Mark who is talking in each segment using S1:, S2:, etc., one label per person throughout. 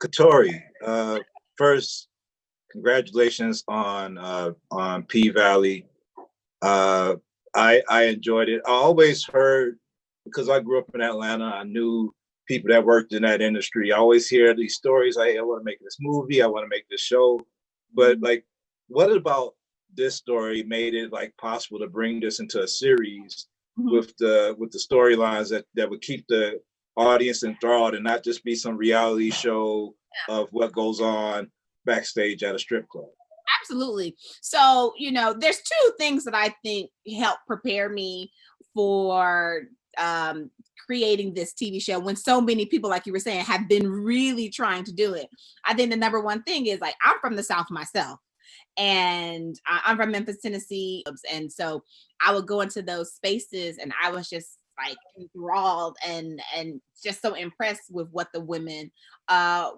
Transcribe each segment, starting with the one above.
S1: Katori, first, congratulations on P Valley. Uh, I enjoyed it. I always heard, because I grew up in Atlanta, I knew people that worked in that industry. I always hear these stories. Like, hey, I want to make this movie. I want to make this show. But like, what about this story made it like possible to bring this into a series with the storylines that would keep the audience enthralled and not just be some reality show of what goes on backstage at a strip club?
S2: Absolutely. So, there's two things that I think help prepare me for creating this TV show when so many people, like you were saying, have been really trying to do it. I think the number one thing is, like, I'm from the South myself, and I'm from Memphis, Tennessee. And so I would go into those spaces and I was just like enthralled and just so impressed with what the women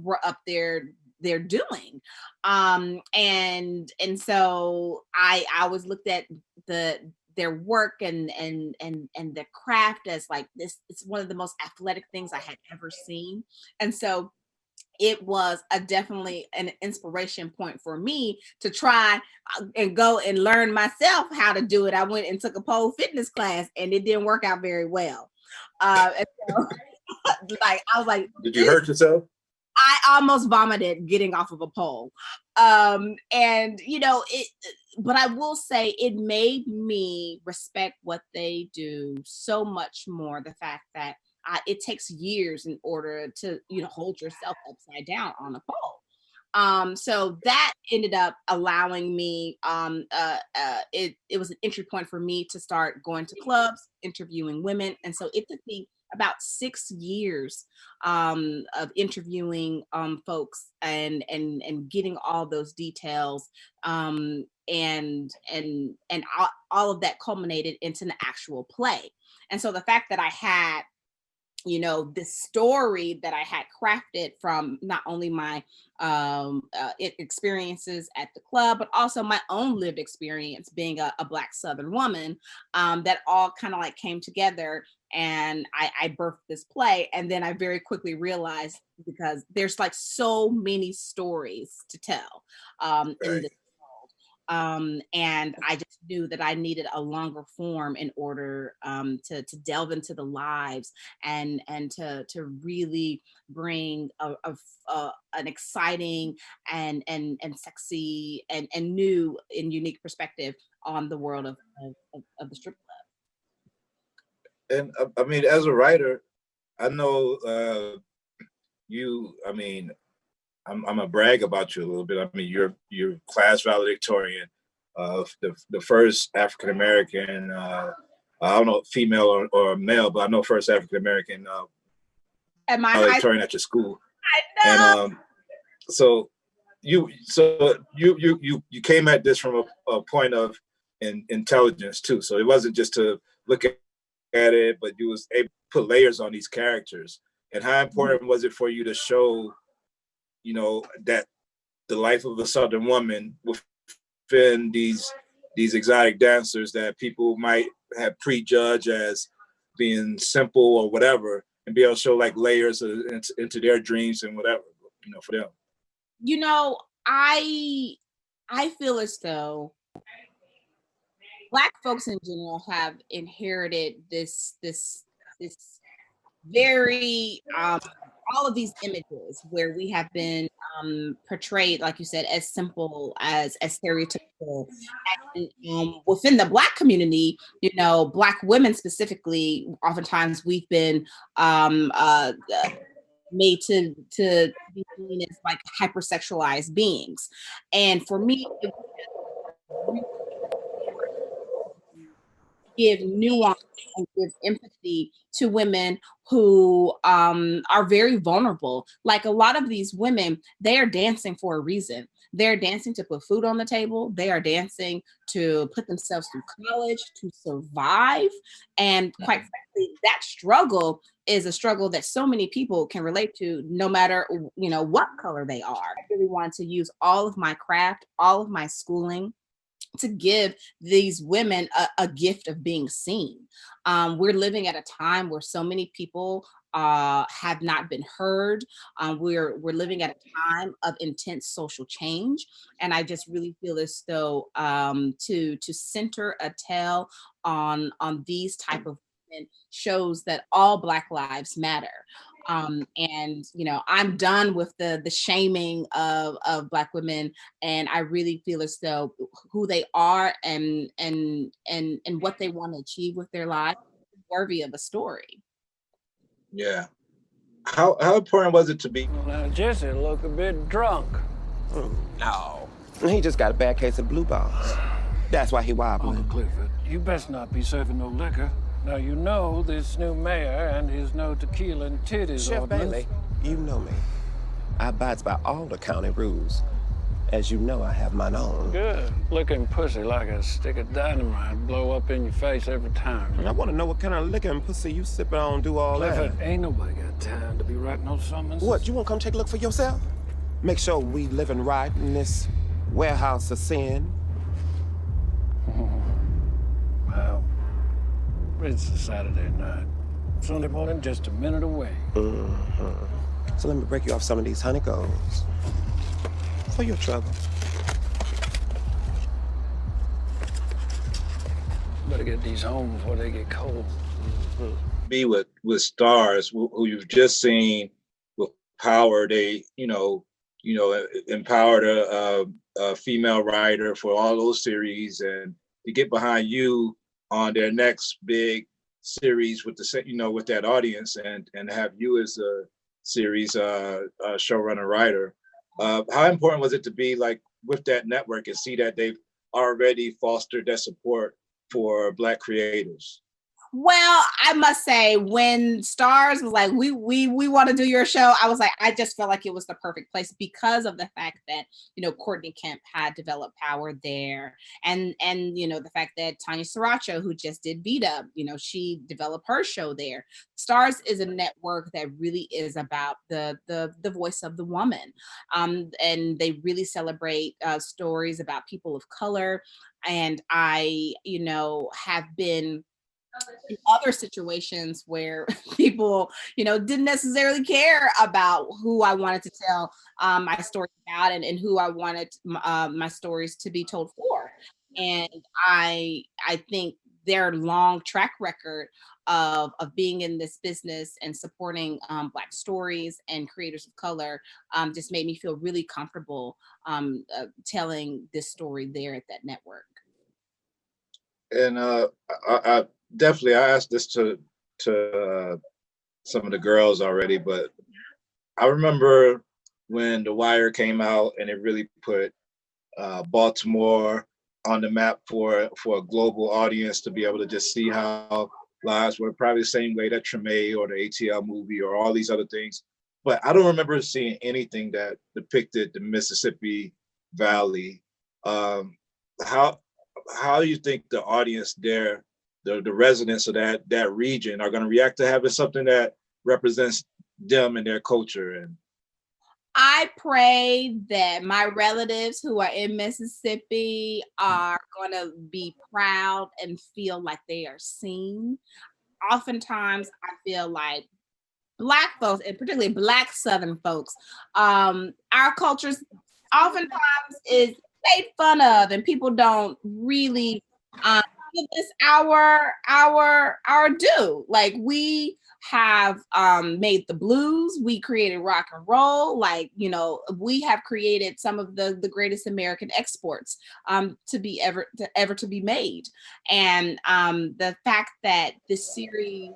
S2: were up there they're doing. And so I always looked at their work and the craft as like this. It's one of the most athletic things I had ever seen. And so it was definitely an inspiration point for me to try and go and learn myself how to do it. I went and took a pole fitness class and it didn't work out very well. And so, like, I was like,
S1: did you hurt yourself?
S2: I almost vomited getting off of a pole. And but I will say it made me respect what they do so much more. The fact that it takes years in order to, hold yourself upside down on a pole. So that ended up allowing me, it was an entry point for me to start going to clubs, interviewing women. And so it took me about 6 years of interviewing folks and getting all those details. And all of that culminated into an actual play. And so the fact that I had this story that I had crafted from not only my experiences at the club, but also my own lived experience being a Black Southern woman, that all kind of like came together, and I birthed this play. And then I very quickly realized, because there's like so many stories to tell in this. And I just knew that I needed a longer form in order to delve into the lives and to really bring an exciting and sexy and new and unique perspective on the world of the strip
S1: club. And I mean, as a writer, I know I'm gonna brag about you a little bit. I mean, you're class valedictorian, the first African American, I don't know, female or male, but I know first African American valedictorian at your school.
S2: I know.
S1: And so you came at this from a point of intelligence too. So it wasn't just to look at it, but you was able to put layers on these characters. And how important was it for you to show, that the life of a Southern woman within these exotic dancers that people might have prejudged as being simple or whatever, and be able to show like layers into their dreams and whatever, for them?
S2: I feel as though Black folks in general have inherited this very all of these images where we have been portrayed, like you said, as simple, as stereotypical. And, within the Black community, Black women specifically, oftentimes we've been made to be seen as like hypersexualized beings. And for me, it was give nuance and give empathy to women who are very vulnerable. Like a lot of these women, they are dancing for a reason. They're dancing to put food on the table. They are dancing to put themselves through college, to survive. And quite frankly, that struggle is a struggle that so many people can relate to, no matter, what color they are. I really want to use all of my craft, all of my schooling, to give these women a gift of being seen. We're living at a time where so many people have not been heard. We're living at a time of intense social change, and I just really feel as though to center a tale on these type of women shows that all Black lives matter. And I'm done with the shaming of Black women, and I really feel as though who they are and what they want to achieve with their lives is worthy of a story.
S1: Yeah. How important was it to be?
S3: Well, now Jesse look a bit drunk.
S4: No. He just got a bad case of blue balls. That's why he wobbling.
S3: Uncle Clifford, you best not be serving no liquor. Now, you know this new mayor and his no tequila and titties
S4: Chef
S3: ordinance.
S4: Bailey, you know me. I abides by all the county rules. As you know, I have mine own.
S3: Good. Licking pussy like a stick of dynamite blow up in your face every time.
S4: And I want to know what kind of liquor and pussy you sipping on do all
S3: Clifford,
S4: that.
S3: ain't nobody got time to be writing no summonses.
S4: What, you want to come take a look for yourself? Make sure we living right in this warehouse of sin.
S3: Well, it's a Saturday night. Sunday morning, just a minute away.
S4: So let me break you off some of these honey golds. For your trouble.
S3: Better get these home before they get cold.
S1: Be with Starz, who you've just seen with power. They empowered a female writer for all those series, and to get behind you on their next big series with with that audience, and have you as a series showrunner writer. How important was it to be like with that network and see that they've already fostered that support for Black creators?
S2: Well, I must say, when Starz was like, we want to do your show, I was like, I just felt like it was the perfect place because of the fact that, Courtney Kemp had developed power there. And the fact that Tanya Sriracha, who just did Vita, she developed her show there. Starz is a network that really is about the voice of the woman. And they really celebrate stories about people of color. And I, have been in other situations where people, didn't necessarily care about who I wanted to tell my story about and who I wanted my stories to be told for. And I think their long track record of being in this business and supporting Black stories and creators of color just made me feel really comfortable telling this story there at that network.
S1: And I definitely, I asked this to some of the girls already, but I remember when The Wire came out and it really put Baltimore on the map for a global audience to be able to just see how lives were, probably the same way that Treme or the ATL movie or all these other things. But I don't remember seeing anything that depicted the Mississippi Valley. How do you think the audience there, the residents of that region, are going to react to having something that represents them and their culture? And
S2: I pray that my relatives who are in Mississippi are going to be proud and feel like they are seen. Oftentimes, I feel like Black folks, and particularly Black Southern folks, our cultures oftentimes is made fun of, and people don't really give us our due. Like, we have made the blues, we created rock and roll, we have created some of the greatest American exports to be made. And the fact that this series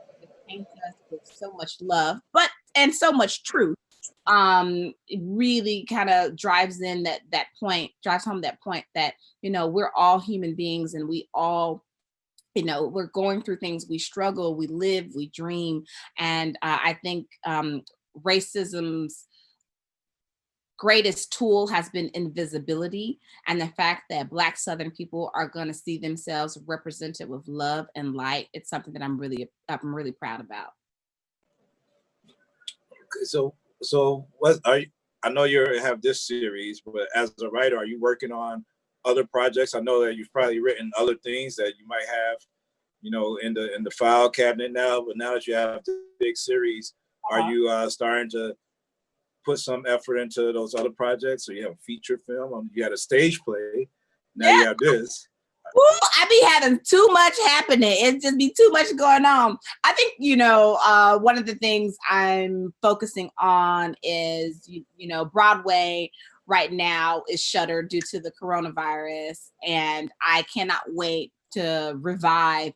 S2: paints us with so much love and so much truth, it really kind of drives home that point that we're all human beings, and we all we're going through things, we struggle, we live, we dream. And I think racism's greatest tool has been invisibility, and the fact that Black Southern people are going to see themselves represented with love and light, it's something that I'm really proud about.
S1: Okay, so what are you? I know you have this series, but as a writer, are you working on other projects? I know that you've probably written other things that you might have, in the file cabinet now. But now that you have the big series, Are you starting to put some effort into those other projects? So you have a feature film, you had a stage play, now you have this.
S2: Woo, I be having too much happening. It just be too much going on. I think, one of the things I'm focusing on is, Broadway right now is shuttered due to the coronavirus. And I cannot wait to revive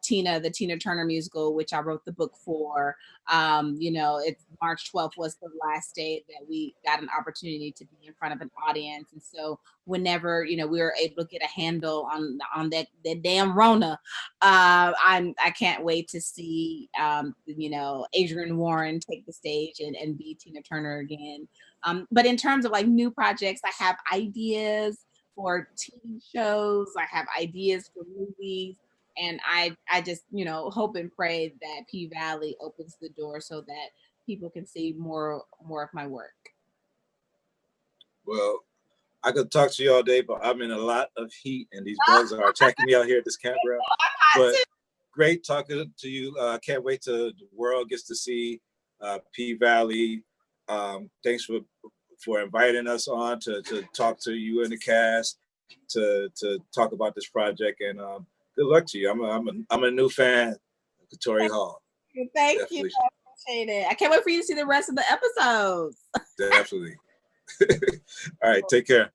S2: Tina, the Tina Turner musical, which I wrote the book for. It's March 12th was the last day that we got an opportunity to be in front of an audience. And so whenever, we were able to get a handle on that damn Rona, I can't wait to see, Adrienne Warren take the stage and be Tina Turner again. But in terms of like new projects, I have ideas for TV shows, I have ideas for movies, and I just, hope and pray that P Valley opens the door so that people can see more of my work.
S1: Well, I could talk to you all day, but I'm in a lot of heat and these bugs are attacking me out here at this campground. But great talking to you. Can't wait till the world gets to see P Valley. Thanks for inviting us on to talk to you and the cast to talk about this project, and good luck to you. I'm a new fan of Katori Hall.
S2: Thank you. I appreciate it. I can't wait for you to see the rest of the episodes.
S1: Definitely. All right, take care.